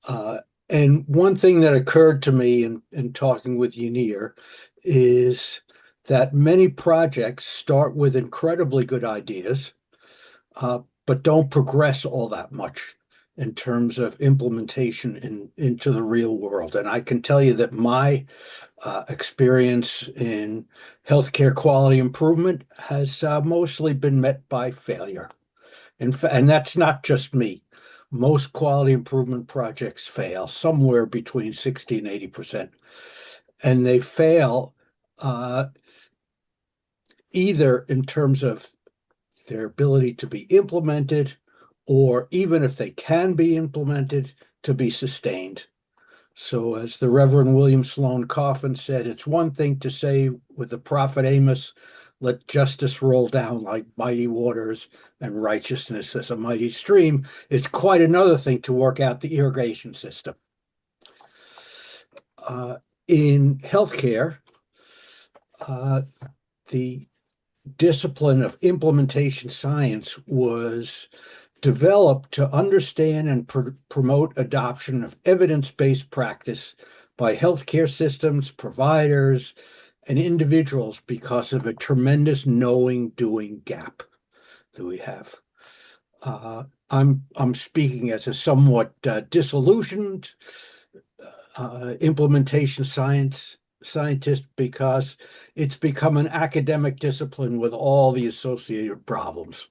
Uh, and one thing that occurred to me in talking with Yanir is that many projects start with incredibly good ideas, but don't progress all that much in terms of implementation into the real world. And I can tell you that my experience in healthcare quality improvement has mostly been met by failure. And that's not just me. Most quality improvement projects fail somewhere between 60 and 80%. And they fail uh, either in terms of their ability to be implemented, or even if they can be implemented, to be sustained. So, as the Reverend William Sloane Coffin said, it's one thing to say with the prophet Amos, let justice roll down like mighty waters and righteousness as a mighty stream. It's quite another thing to work out the irrigation system. Uh, in healthcare, uh, the discipline of implementation science was developed to understand and promote adoption of evidence-based practice by healthcare systems, providers, and individuals because of a tremendous knowing-doing gap that we have. I'm speaking as a somewhat disillusioned implementation scientist because it's become an academic discipline with all the associated problems.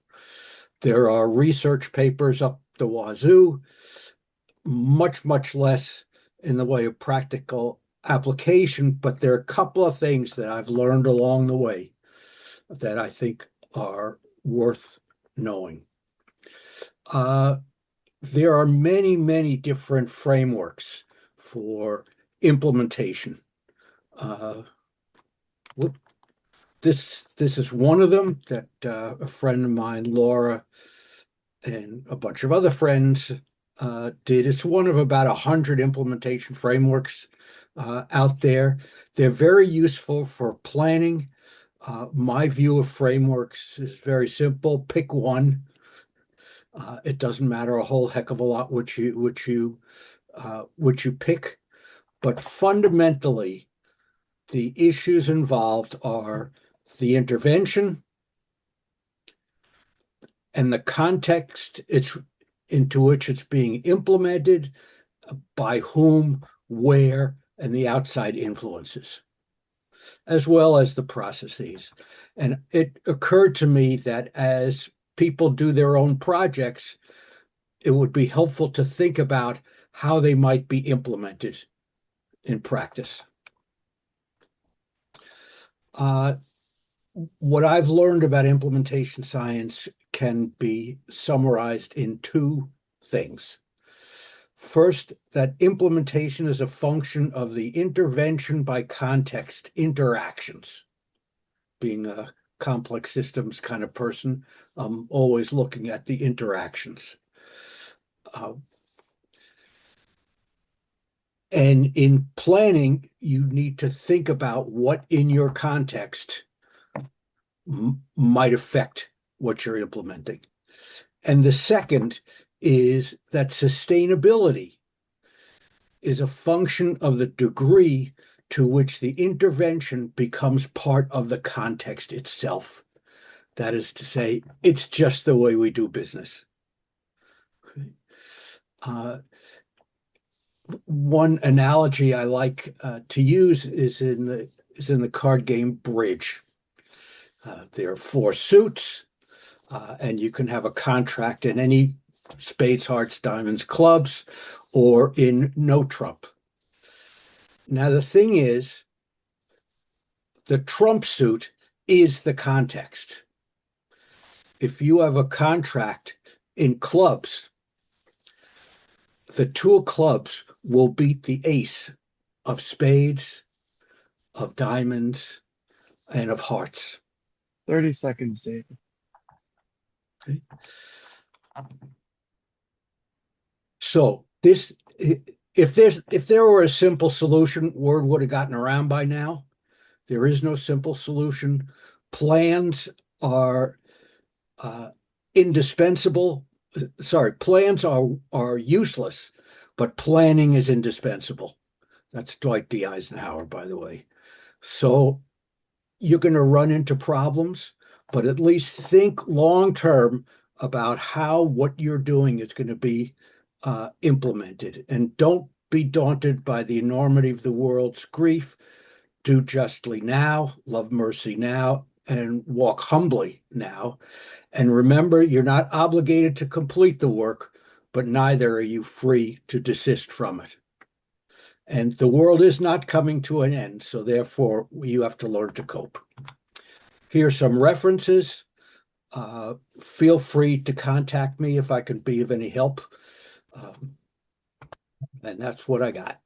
There are research papers up the wazoo, much less in the way of practical application, but there are a couple of things that I've learned along the way that I think are worth knowing. There are many different frameworks for implementation. Uh, this is one of them that a friend of mine, Laura, and a bunch of other friends did. It's one of about 100 implementation frameworks out there. They're very useful for planning. My view of frameworks is very simple. Pick one. It doesn't matter a whole heck of a lot which you pick, but fundamentally, the issues involved are the intervention and the context into which it's being implemented, by whom, where, and the outside influences, as well as the processes. And it occurred to me that as people do their own projects, it would be helpful to think about how they might be implemented in practice. Uh, what I've learned about implementation science can be summarized in two things. First, that implementation is a function of the intervention by context interactions. Being a complex systems kind of person, I'm always looking at the interactions. Uh, and in planning, you need to think about what in your context might affect what you're implementing. And the second is that sustainability is a function of the degree to which the intervention becomes part of the context itself. That is to say, it's just the way we do business. Okay. One analogy I like to use is in the card game Bridge. There are four suits, and you can have a contract in any spades, hearts, diamonds, clubs, or in no trump. Now, the thing is, the trump suit is the context. If you have a contract in clubs, the two of clubs will beat the ace of spades, of diamonds, and of hearts. 30 seconds, David. Okay. So if there were a simple solution, word would have gotten around by now. There is no simple solution. Plans are indispensable. Sorry, plans are useless but planning is indispensable. That's Dwight D. Eisenhower, by the way. So you're going to run into problems, but at least think long term about how what you're doing is going to be implemented. And don't be daunted by the enormity of the world's grief. Do justly now, love mercy now, and walk humbly now. And remember, you're not obligated to complete the work, but neither are you free to desist from it. And the world is not coming to an end, so therefore you have to learn to cope. Here's some references. Feel free to contact me if I can be of any help. And that's what I got.